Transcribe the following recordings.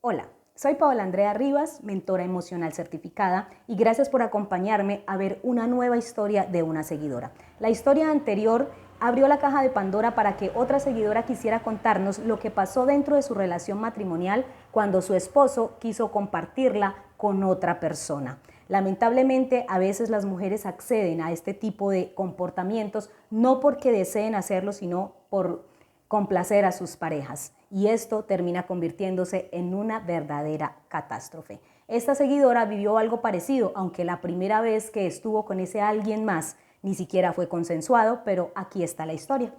Hola, soy Paola Andrea Rivas, mentora emocional certificada, y gracias por acompañarme a ver una nueva historia de una seguidora. La historia anterior abrió la caja de Pandora para que otra seguidora quisiera contarnos lo que pasó dentro de su relación matrimonial cuando su esposo quiso compartirla con otra persona. Lamentablemente, a veces las mujeres acceden a este tipo de comportamientos no porque deseen hacerlo, sino por complacer a sus parejas, y esto termina convirtiéndose en una verdadera catástrofe. Esta seguidora vivió algo parecido, aunque la primera vez que estuvo con ese alguien más ni siquiera fue consensuado, pero aquí está la historia.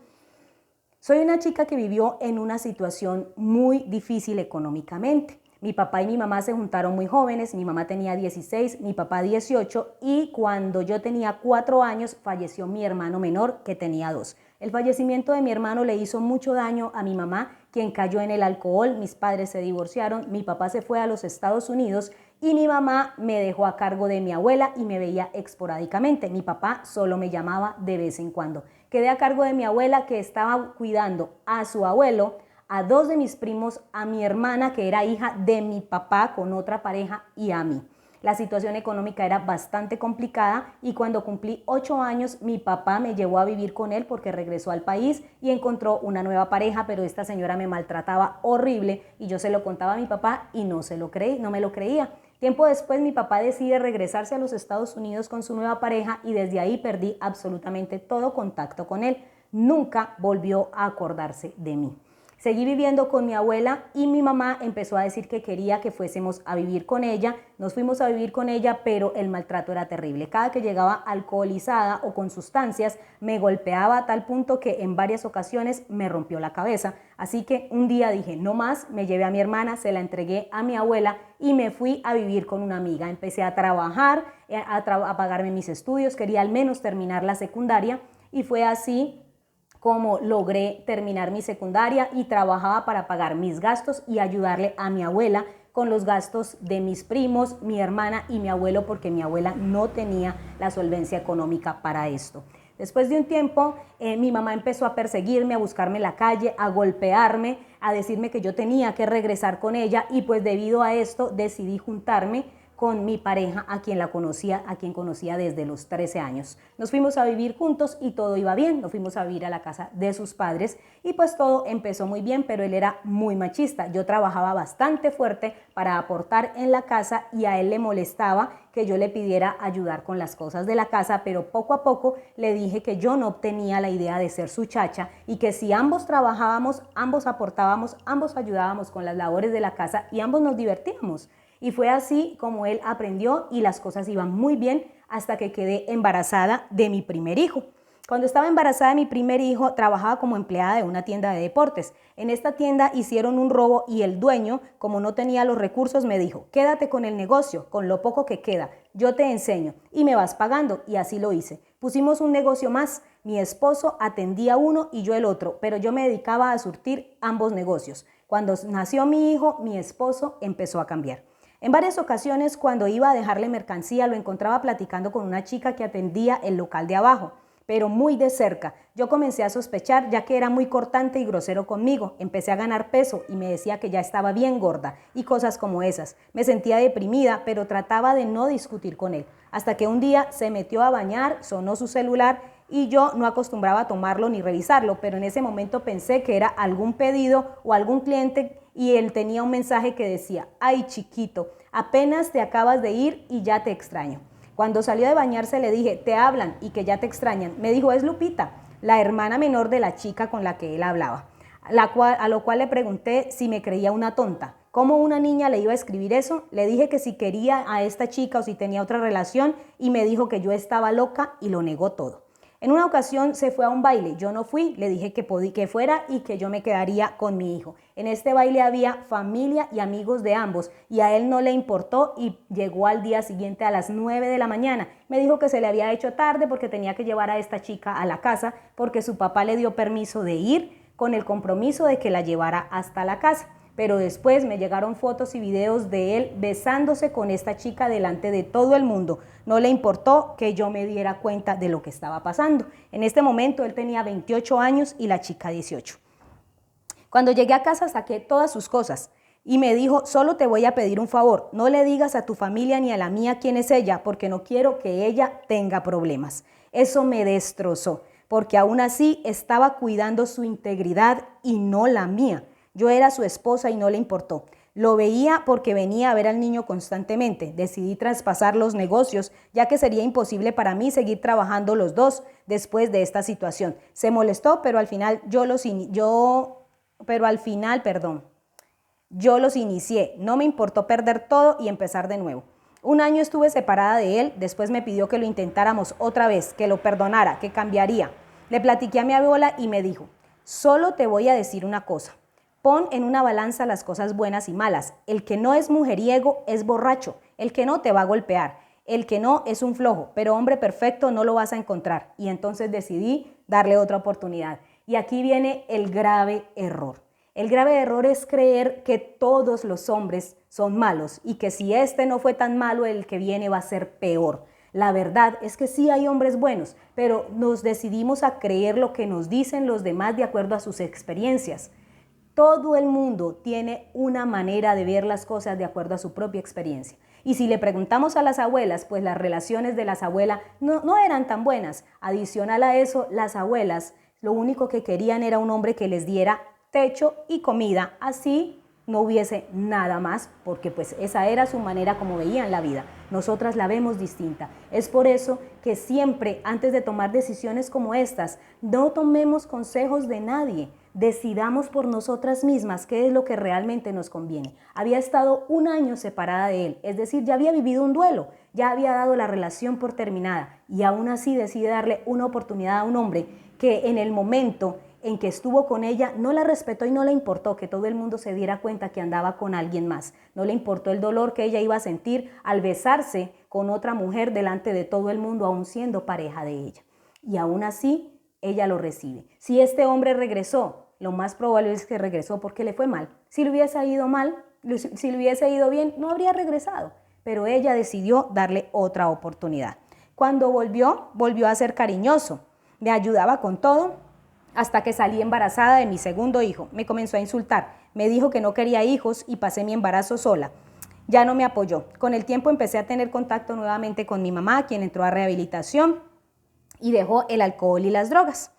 Soy una chica que vivió en una situación muy difícil económicamente. Mi papá y mi mamá se juntaron muy jóvenes, mi mamá tenía 16, mi papá 18, y cuando yo tenía 4 años falleció mi hermano menor, que tenía 2. El fallecimiento de mi hermano le hizo mucho daño a mi mamá, quien cayó en el alcohol, mis padres se divorciaron, mi papá se fue a los Estados Unidos y mi mamá me dejó a cargo de mi abuela y me veía esporádicamente. Mi papá solo me llamaba de vez en cuando. Quedé a cargo de mi abuela, que estaba cuidando a su abuelo, a 2 de mis primos, a mi hermana, que era hija de mi papá con otra pareja, y a mí. La situación económica era bastante complicada y cuando cumplí 8 años mi papá me llevó a vivir con él porque regresó al país y encontró una nueva pareja, pero esta señora me maltrataba horrible y yo se lo contaba a mi papá y no me lo creía. Tiempo después mi papá decide regresarse a los Estados Unidos con su nueva pareja y desde ahí perdí absolutamente todo contacto con él. Nunca volvió a acordarse de mí. Seguí viviendo con mi abuela y mi mamá empezó a decir que quería que fuésemos a vivir con ella. Nos fuimos a vivir con ella, pero el maltrato era terrible. Cada que llegaba alcoholizada o con sustancias, me golpeaba a tal punto que en varias ocasiones me rompió la cabeza. Así que un día dije, no más, me llevé a mi hermana, se la entregué a mi abuela y me fui a vivir con una amiga. Empecé a trabajar, a pagarme mis estudios, quería al menos terminar la secundaria y fue así como logré terminar mi secundaria y trabajaba para pagar mis gastos y ayudarle a mi abuela con los gastos de mis primos, mi hermana y mi abuelo, porque mi abuela no tenía la solvencia económica para esto. Después de un tiempo, mi mamá empezó a perseguirme, a buscarme en la calle, a golpearme, a decirme que yo tenía que regresar con ella, y pues debido a esto decidí juntarme con mi pareja, a quien conocía desde los 13 años. Nos fuimos a vivir juntos y todo iba bien. Nos fuimos a vivir a la casa de sus padres y pues todo empezó muy bien, pero él era muy machista. Yo trabajaba bastante fuerte para aportar en la casa y a él le molestaba que yo le pidiera ayudar con las cosas de la casa, pero poco a poco le dije que yo no tenía la idea de ser su chacha y que si ambos trabajábamos, ambos aportábamos, ambos ayudábamos con las labores de la casa y ambos nos divertíamos. Y fue así como él aprendió y las cosas iban muy bien hasta que quedé embarazada de mi primer hijo. Cuando estaba embarazada de mi primer hijo, trabajaba como empleada de una tienda de deportes. En esta tienda hicieron un robo y el dueño, como no tenía los recursos, me dijo, quédate con el negocio, con lo poco que queda, yo te enseño y me vas pagando. Y así lo hice. Pusimos un negocio más. Mi esposo atendía uno y yo el otro, pero yo me dedicaba a surtir ambos negocios. Cuando nació mi hijo, mi esposo empezó a cambiar. En varias ocasiones, cuando iba a dejarle mercancía, lo encontraba platicando con una chica que atendía el local de abajo, pero muy de cerca. Yo comencé a sospechar, ya que era muy cortante y grosero conmigo. Empecé a ganar peso y me decía que ya estaba bien gorda y cosas como esas. Me sentía deprimida, pero trataba de no discutir con él. Hasta que un día se metió a bañar, sonó su celular y yo no acostumbraba a tomarlo ni revisarlo, pero en ese momento pensé que era algún pedido o algún cliente y él tenía un mensaje que decía, ay chiquito, apenas te acabas de ir y ya te extraño. Cuando salió de bañarse le dije, te hablan y que ya te extrañan. Me dijo, es Lupita, la hermana menor de la chica con la que él hablaba. A lo cual le pregunté si me creía una tonta. ¿Cómo una niña le iba a escribir eso? Le dije que si quería a esta chica o si tenía otra relación y me dijo que yo estaba loca y lo negó todo. En una ocasión se fue a un baile, yo no fui, le dije que fuera y que yo me quedaría con mi hijo. En este baile había familia y amigos de ambos y a él no le importó y llegó al día siguiente a las 9 de la mañana. Me dijo que se le había hecho tarde porque tenía que llevar a esta chica a la casa porque su papá le dio permiso de ir con el compromiso de que la llevara hasta la casa. Pero después me llegaron fotos y videos de él besándose con esta chica delante de todo el mundo. No le importó que yo me diera cuenta de lo que estaba pasando. En este momento él tenía 28 años y la chica 18. Cuando llegué a casa saqué todas sus cosas. y me dijo, solo te voy a pedir un favor, no le digas a tu familia ni a la mía quién es ella, porque no quiero que ella tenga problemas. Eso me destrozó, porque aún así estaba cuidando su integridad y no la mía. Yo era su esposa y no le importó. Lo veía porque venía a ver al niño constantemente. Decidí traspasar los negocios, ya que sería imposible para mí seguir trabajando los dos después de esta situación. Se molestó, pero al final yo los inicié. No me importó perder todo y empezar de nuevo. Un año estuve separada de él, después me pidió que lo intentáramos otra vez, que lo perdonara, que cambiaría. Le platiqué a mi abuela y me dijo, solo te voy a decir una cosa. Pon en una balanza las cosas buenas y malas. El que no es mujeriego es borracho. El que no te va a golpear. El que no es un flojo, pero hombre perfecto no lo vas a encontrar. Y entonces decidí darle otra oportunidad. Y aquí viene el grave error. El grave error es creer que todos los hombres son malos y que si este no fue tan malo, el que viene va a ser peor. La verdad es que sí hay hombres buenos, pero nos decidimos a creer lo que nos dicen los demás de acuerdo a sus experiencias. Todo el mundo tiene una manera de ver las cosas de acuerdo a su propia experiencia. Y si le preguntamos a las abuelas, pues las relaciones de las abuelas no eran tan buenas. Adicional a eso, las abuelas lo único que querían era un hombre que les diera techo y comida. Así no hubiese nada más, porque pues esa era su manera como veían la vida. Nosotras la vemos distinta. Es por eso que siempre, antes de tomar decisiones como estas, no tomemos consejos de nadie. Decidamos por nosotras mismas qué es lo que realmente nos conviene. Había estado un año separada de él, es decir, ya había vivido un duelo, ya había dado la relación por terminada y aún así decide darle una oportunidad a un hombre que en el momento en que estuvo con ella no la respetó y no le importó que todo el mundo se diera cuenta que andaba con alguien más. No le importó el dolor que ella iba a sentir al besarse con otra mujer delante de todo el mundo, aún siendo pareja de ella. Y aún así, ella lo recibe. Si este hombre regresó, lo más probable es que regresó porque le fue mal. Si le hubiese ido mal, si le hubiese ido bien, no habría regresado. Pero ella decidió darle otra oportunidad. Cuando volvió a ser cariñoso. Me ayudaba con todo hasta que salí embarazada de mi segundo hijo. Me comenzó a insultar. Me dijo que no quería hijos y pasé mi embarazo sola. Ya no me apoyó. Con el tiempo empecé a tener contacto nuevamente con mi mamá, quien entró a rehabilitación y dejó el alcohol y las drogas.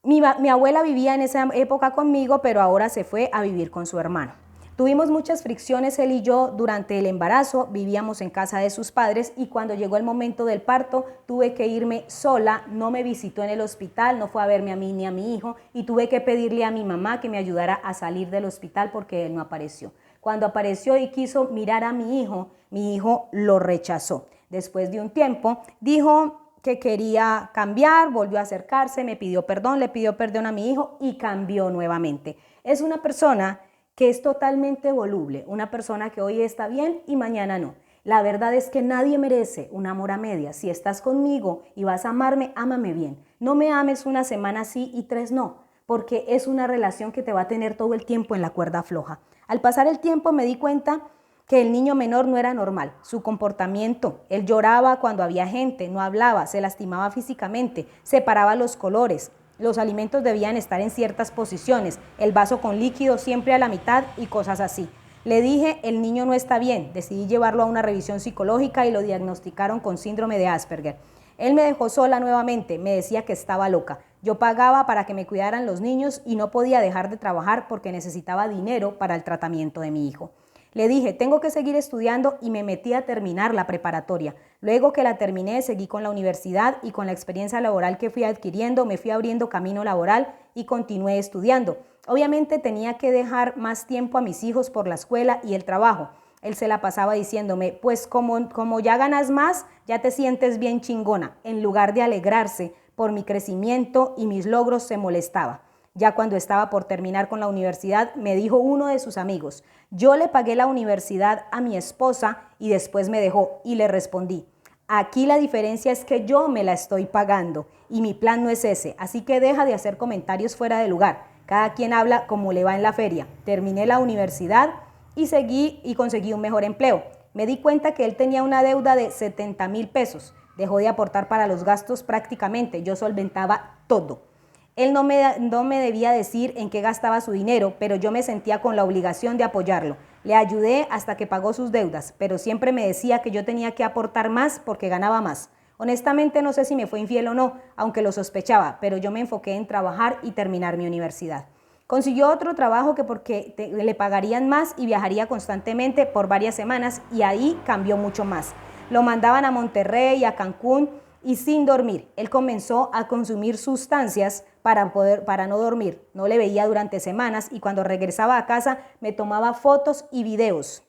Mi abuela vivía en esa época conmigo, pero ahora se fue a vivir con su hermano. Tuvimos muchas fricciones él y yo durante el embarazo, vivíamos en casa de sus padres y cuando llegó el momento del parto tuve que irme sola, no me visitó en el hospital, no fue a verme a mí ni a mi hijo y tuve que pedirle a mi mamá que me ayudara a salir del hospital porque él no apareció. Cuando apareció y quiso mirar a mi hijo lo rechazó. Después de un tiempo dijo que quería cambiar, volvió a acercarse, me pidió perdón, le pidió perdón a mi hijo y cambió nuevamente. Es una persona que es totalmente voluble, una persona que hoy está bien y mañana no. La verdad es que nadie merece un amor a medias. Si estás conmigo y vas a amarme, ámame bien. No me ames una semana sí y 3 no, porque es una relación que te va a tener todo el tiempo en la cuerda floja. Al pasar el tiempo me di cuenta que el niño menor no era normal, su comportamiento, él lloraba cuando había gente, no hablaba, se lastimaba físicamente, separaba los colores, los alimentos debían estar en ciertas posiciones, el vaso con líquido siempre a la mitad y cosas así. Le dije, el niño no está bien, decidí llevarlo a una revisión psicológica y lo diagnosticaron con síndrome de Asperger. Él me dejó sola nuevamente, me decía que estaba loca. Yo pagaba para que me cuidaran los niños y no podía dejar de trabajar porque necesitaba dinero para el tratamiento de mi hijo. Le dije, tengo que seguir estudiando y me metí a terminar la preparatoria. Luego que la terminé, seguí con la universidad y con la experiencia laboral que fui adquiriendo, me fui abriendo camino laboral y continué estudiando. Obviamente tenía que dejar más tiempo a mis hijos por la escuela y el trabajo. Él se la pasaba diciéndome, pues como ya ganas más, ya te sientes bien chingona. En lugar de alegrarse por mi crecimiento y mis logros, se molestaba. Ya cuando estaba por terminar con la universidad, me dijo uno de sus amigos, yo le pagué la universidad a mi esposa y después me dejó. Y le respondí, aquí la diferencia es que yo me la estoy pagando y mi plan no es ese, así que deja de hacer comentarios fuera de lugar. Cada quien habla como le va en la feria. Terminé la universidad y conseguí un mejor empleo. Me di cuenta que él tenía una deuda de 70,000 pesos. Dejó de aportar para los gastos prácticamente, yo solventaba todo. Él no me debía decir en qué gastaba su dinero, pero yo me sentía con la obligación de apoyarlo. Le ayudé hasta que pagó sus deudas, pero siempre me decía que yo tenía que aportar más porque ganaba más. Honestamente no sé si me fue infiel o no, aunque lo sospechaba, pero yo me enfoqué en trabajar y terminar mi universidad. Consiguió otro trabajo que porque le pagarían más y viajaría constantemente por varias semanas y ahí cambió mucho más. Lo mandaban a Monterrey, a Cancún y sin dormir. Él comenzó a consumir sustancias para no dormir. No le veía durante semanas y cuando regresaba a casa me tomaba fotos y videos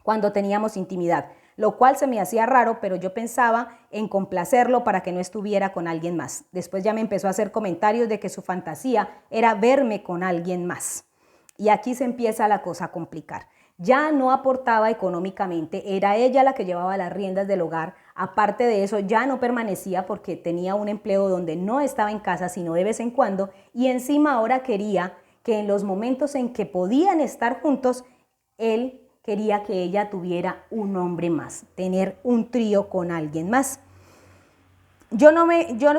cuando teníamos intimidad, lo cual se me hacía raro, pero yo pensaba en complacerlo para que no estuviera con alguien más. Después ya me empezó a hacer comentarios de que su fantasía era verme con alguien más. Y aquí se empieza la cosa a complicar. Ya no aportaba económicamente, era ella la que llevaba las riendas del hogar. Aparte de eso, ya no permanecía porque tenía un empleo donde no estaba en casa, sino de vez en cuando, y encima ahora quería que en los momentos en que podían estar juntos, él quería que ella tuviera un hombre más, tener un trío con alguien más. Yo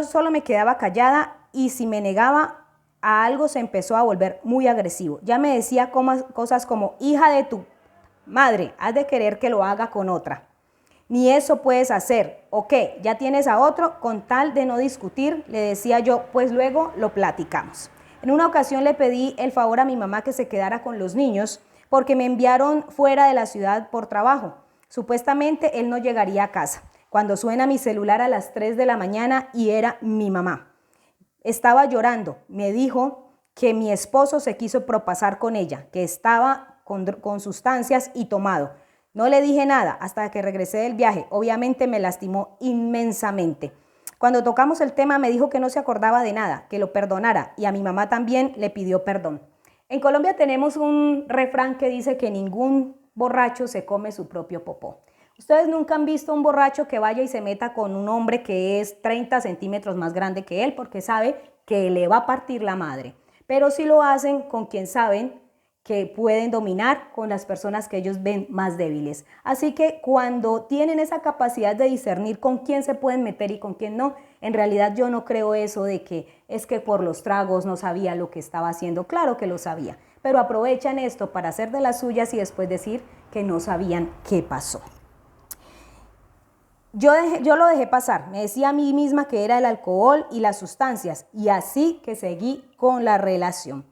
solo me quedaba callada y si me negaba a algo se empezó a volver muy agresivo. Ya me decía cosas como, hija de tu madre, has de querer que lo haga con otra. Ni eso puedes hacer. ¿O qué? ¿Ya tienes a otro? Con tal de no discutir, le decía yo, pues luego lo platicamos. En una ocasión le pedí el favor a mi mamá que se quedara con los niños porque me enviaron fuera de la ciudad por trabajo. Supuestamente él no llegaría a casa. Cuando suena mi celular a las 3 de la mañana y era mi mamá. Estaba llorando. Me dijo que mi esposo se quiso propasar con ella, que estaba con sustancias y tomado. No le dije nada hasta que regresé del viaje. Obviamente me lastimó inmensamente. Cuando tocamos el tema me dijo que no se acordaba de nada, que lo perdonara y a mi mamá también le pidió perdón. En Colombia tenemos un refrán que dice que ningún borracho se come su propio popó. Ustedes nunca han visto un borracho que vaya y se meta con un hombre que es 30 centímetros más grande que él porque sabe que le va a partir la madre. Pero sí lo hacen con quien saben que pueden dominar, con las personas que ellos ven más débiles. Así que cuando tienen esa capacidad de discernir con quién se pueden meter y con quién no, en realidad yo no creo eso de que es que por los tragos no sabía lo que estaba haciendo. Claro que lo sabía, pero aprovechan esto para hacer de las suyas y después decir que no sabían qué pasó. Yo lo dejé pasar, me decía a mí misma que era el alcohol y las sustancias y así que seguí con la relación.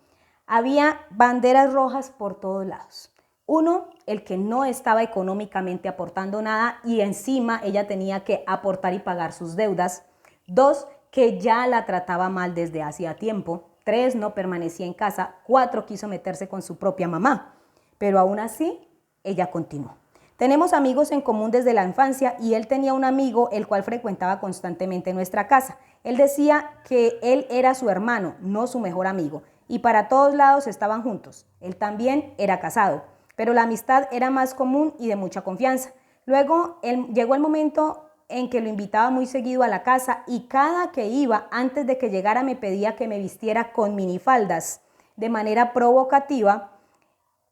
Había banderas rojas por todos lados. Uno, el que no estaba económicamente aportando nada y encima ella tenía que aportar y pagar sus deudas. Dos, que ya la trataba mal desde hacía tiempo. Tres, no permanecía en casa. Cuatro, quiso meterse con su propia mamá. Pero aún así, ella continuó. Tenemos amigos en común desde la infancia y él tenía un amigo el cual frecuentaba constantemente nuestra casa. Él decía que él era su hermano, no su mejor amigo, y para todos lados estaban juntos. Él también era casado, pero la amistad era más común y de mucha confianza. Luego llegó el momento en que lo invitaba muy seguido a la casa y cada que iba, antes de que llegara, me pedía que me vistiera con minifaldas de manera provocativa.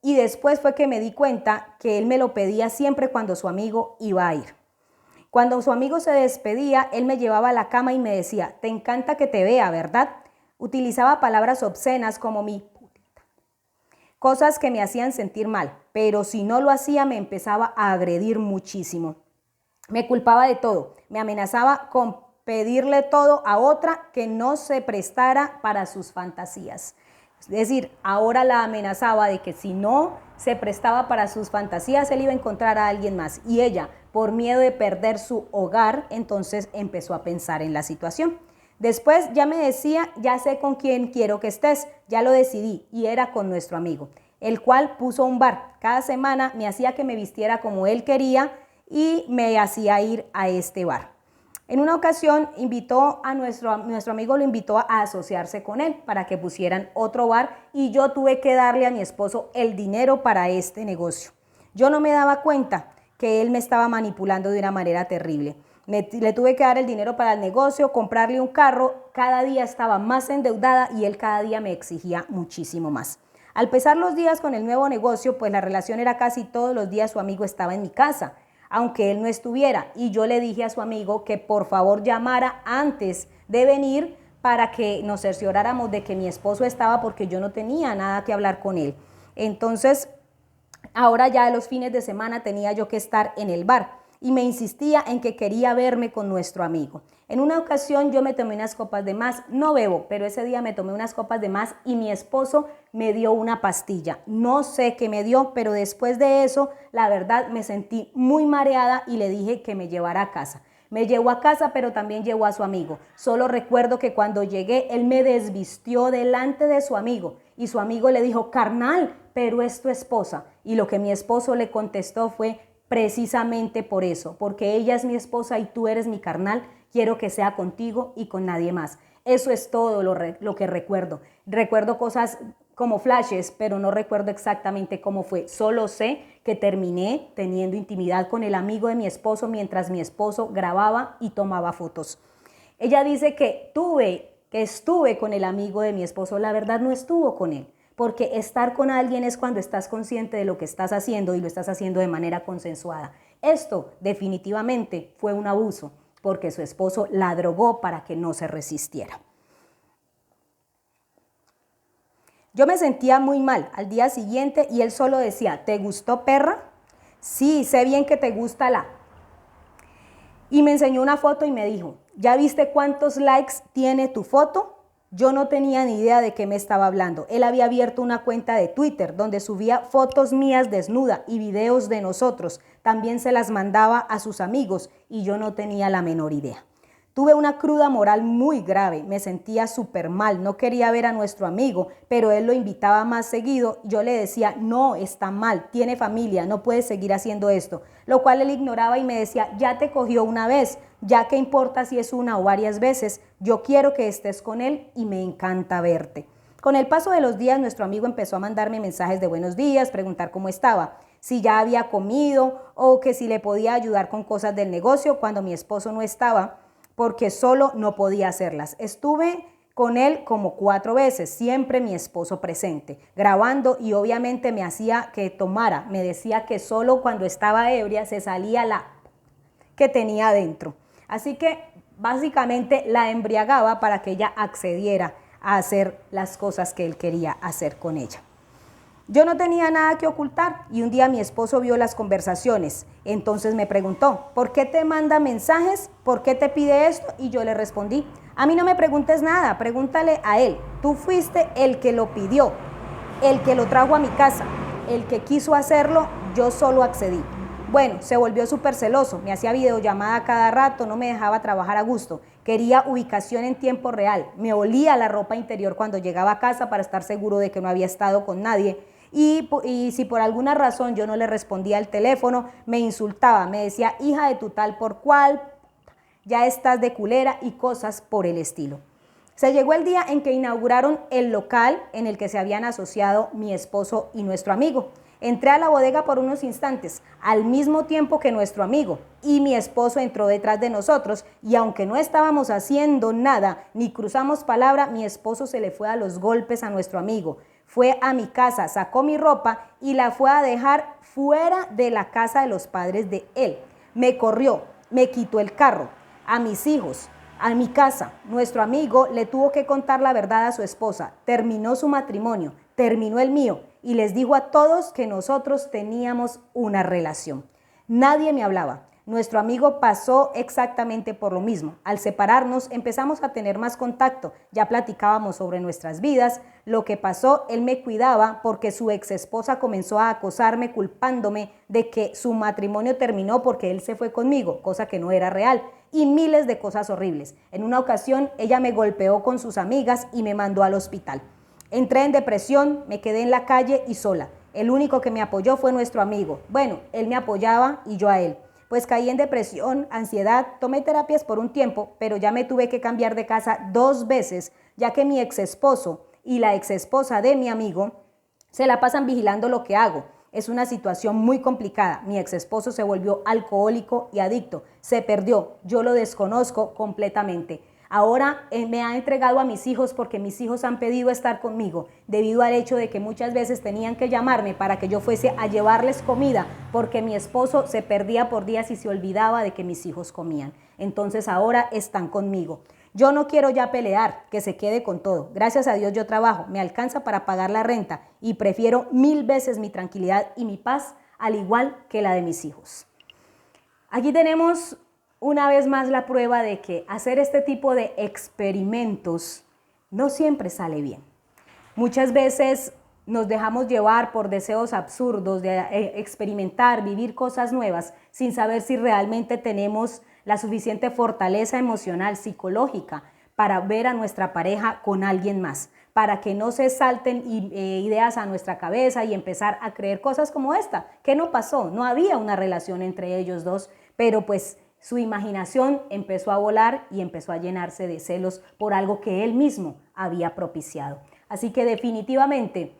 Y después fue que me di cuenta que él me lo pedía siempre cuando su amigo iba a ir. Cuando su amigo se despedía, él me llevaba a la cama y me decía, te encanta que te vea, ¿verdad? Utilizaba palabras obscenas como mi putita. Cosas que me hacían sentir mal, pero si no lo hacía me empezaba a agredir muchísimo. Me culpaba de todo, me amenazaba con pedirle todo a otra que no se prestara para sus fantasías. Es decir, ahora la amenazaba de que si no se prestaba para sus fantasías, él iba a encontrar a alguien más. Y ella, por miedo de perder su hogar, entonces empezó a pensar en la situación. Después ya me decía, ya sé con quién quiero que estés, ya lo decidí, y era con nuestro amigo, el cual puso un bar. Cada semana me hacía que me vistiera como él quería y me hacía ir a este bar. En una ocasión nuestro amigo lo invitó a asociarse con él para que pusieran otro bar y yo tuve que darle a mi esposo el dinero para este negocio. Yo no me daba cuenta que él me estaba manipulando de una manera terrible. Le tuve que dar el dinero para el negocio, comprarle un carro, cada día estaba más endeudada y él cada día me exigía muchísimo más. Al pasar los días con el nuevo negocio, pues la relación era casi todos los días su amigo estaba en mi casa, aunque él no estuviera, y yo le dije a su amigo que por favor llamara antes de venir para que nos cercioráramos de que mi esposo estaba, porque yo no tenía nada que hablar con él. Entonces, ahora ya los fines de semana tenía yo que estar en el bar y me insistía en que quería verme con nuestro amigo. En una ocasión yo me tomé unas copas de más, no bebo, pero ese día me tomé unas copas de más y mi esposo me dio una pastilla. No sé qué me dio, pero después de eso, la verdad, me sentí muy mareada y le dije que me llevara a casa. Me llevó a casa, pero también llevó a su amigo. Solo recuerdo que cuando llegué, él me desvistió delante de su amigo y su amigo le dijo, carnal, pero es tu esposa. Y lo que mi esposo le contestó fue, precisamente por eso, porque ella es mi esposa y tú eres mi carnal, quiero que sea contigo y con nadie más. Eso es todo lo que recuerdo. Recuerdo cosas como flashes, pero no recuerdo exactamente cómo fue. Solo sé que terminé teniendo intimidad con el amigo de mi esposo mientras mi esposo grababa y tomaba fotos. Ella dice que estuve con el amigo de mi esposo. La verdad, no estuvo con él, porque estar con alguien es cuando estás consciente de lo que estás haciendo y lo estás haciendo de manera consensuada. Esto definitivamente fue un abuso, porque su esposo la drogó para que no se resistiera. Yo me sentía muy mal al día siguiente y él solo decía, ¿te gustó, perra? Sí, sé bien que te gusta la... Y me enseñó una foto y me dijo, ¿ya viste cuántos likes tiene tu foto? Yo no tenía ni idea de qué me estaba hablando. Él había abierto una cuenta de Twitter donde subía fotos mías desnuda y videos de nosotros. También se las mandaba a sus amigos y yo no tenía la menor idea. Tuve una cruda moral muy grave, me sentía súper mal, no quería ver a nuestro amigo, pero él lo invitaba más seguido. Yo le decía, no, está mal, tiene familia, no puedes seguir haciendo esto, lo cual él ignoraba y me decía, ya te cogió una vez, ya qué importa si es una o varias veces, yo quiero que estés con él y me encanta verte. Con el paso de los días, nuestro amigo empezó a mandarme mensajes de buenos días, preguntar cómo estaba, si ya había comido o que si le podía ayudar con cosas del negocio cuando mi esposo no estaba, porque solo no podía hacerlas. Estuve con él como 4 veces, siempre mi esposo presente, grabando, y obviamente me hacía que tomara. Me decía que solo cuando estaba ebria se salía la que tenía adentro. Así que básicamente la embriagaba para que ella accediera a hacer las cosas que él quería hacer con ella. Yo no tenía nada que ocultar y un día mi esposo vio las conversaciones. Entonces me preguntó, ¿por qué te manda mensajes? ¿Por qué te pide esto? Y yo le respondí, a mí no me preguntes nada, pregúntale a él. Tú fuiste el que lo pidió, el que lo trajo a mi casa, el que quiso hacerlo, yo solo accedí. Bueno, se volvió súper celoso, me hacía videollamada cada rato, no me dejaba trabajar a gusto, quería ubicación en tiempo real, me olía la ropa interior cuando llegaba a casa para estar seguro de que no había estado con nadie. Y si por alguna razón yo no le respondía al teléfono, me insultaba, me decía, hija de tu tal por cual, ya estás de culera y cosas por el estilo. Se llegó el día en que inauguraron el local en el que se habían asociado mi esposo y nuestro amigo. Entré a la bodega por unos instantes, al mismo tiempo que nuestro amigo, y mi esposo entró detrás de nosotros, y aunque no estábamos haciendo nada, ni cruzamos palabra, mi esposo se le fue a los golpes a nuestro amigo. Fue a mi casa, sacó mi ropa y la fue a dejar fuera de la casa de los padres de él. Me corrió, me quitó el carro, a mis hijos, a mi casa. Nuestro amigo le tuvo que contar la verdad a su esposa. Terminó su matrimonio, terminó el mío y les dijo a todos que nosotros teníamos una relación. Nadie me hablaba. Nuestro amigo pasó exactamente por lo mismo. Al separarnos empezamos a tener más contacto, ya platicábamos sobre nuestras vidas. Lo que pasó, él me cuidaba porque su ex esposa comenzó a acosarme culpándome de que su matrimonio terminó porque él se fue conmigo, cosa que no era real, y miles de cosas horribles. En una ocasión ella me golpeó con sus amigas y me mandó al hospital. Entré en depresión, me quedé en la calle y sola. El único que me apoyó fue nuestro amigo. Bueno, él me apoyaba y yo a él. Pues caí en depresión, ansiedad, tomé terapias por un tiempo, pero ya me tuve que cambiar de casa 2 veces, ya que mi ex esposo y la ex esposa de mi amigo se la pasan vigilando lo que hago. Es una situación muy complicada. Mi ex esposo se volvió alcohólico y adicto, se perdió, yo lo desconozco completamente. Ahora me ha entregado a mis hijos porque mis hijos han pedido estar conmigo debido al hecho de que muchas veces tenían que llamarme para que yo fuese a llevarles comida porque mi esposo se perdía por días y se olvidaba de que mis hijos comían. Entonces ahora están conmigo. Yo no quiero ya pelear, que se quede con todo. Gracias a Dios yo trabajo, me alcanza para pagar la renta y prefiero 1000 veces mi tranquilidad y mi paz, al igual que la de mis hijos. Aquí tenemos una vez más la prueba de que hacer este tipo de experimentos no siempre sale bien. Muchas veces nos dejamos llevar por deseos absurdos de experimentar, vivir cosas nuevas, sin saber si realmente tenemos la suficiente fortaleza emocional, psicológica, para ver a nuestra pareja con alguien más, para que no se salten ideas a nuestra cabeza y empezar a creer cosas como esta, que no pasó, no había una relación entre ellos dos, pero pues su imaginación empezó a volar y empezó a llenarse de celos por algo que él mismo había propiciado. Así que definitivamente,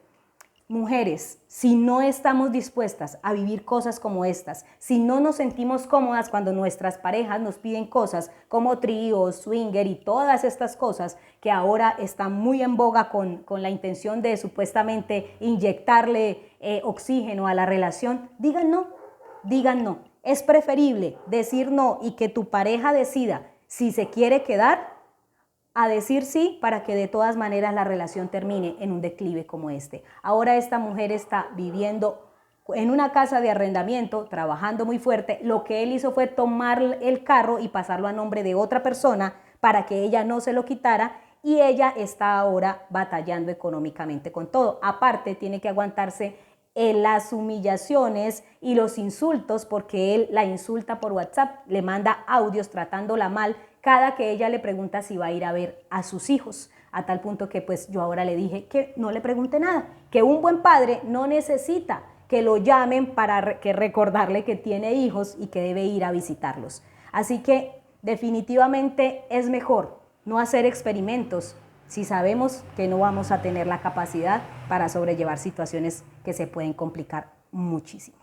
mujeres, si no estamos dispuestas a vivir cosas como estas, si no nos sentimos cómodas cuando nuestras parejas nos piden cosas como tríos, swinger y todas estas cosas que ahora están muy en boga con la intención de supuestamente inyectarle oxígeno a la relación, digan no, digan no. Es preferible decir no y que tu pareja decida si se quiere quedar a decir sí para que de todas maneras la relación termine en un declive como este. Ahora esta mujer está viviendo en una casa de arrendamiento, trabajando muy fuerte. Lo que él hizo fue tomar el carro y pasarlo a nombre de otra persona para que ella no se lo quitara y ella está ahora batallando económicamente con todo. Aparte, tiene que aguantarse las humillaciones y los insultos porque él la insulta por WhatsApp, le manda audios tratándola mal cada que ella le pregunta si va a ir a ver a sus hijos, a tal punto que pues yo ahora le dije que no le pregunte nada, que un buen padre no necesita que lo llamen para recordarle que tiene hijos y que debe ir a visitarlos. Así que definitivamente es mejor no hacer experimentos si sabemos que no vamos a tener la capacidad para sobrellevar situaciones que se pueden complicar muchísimo.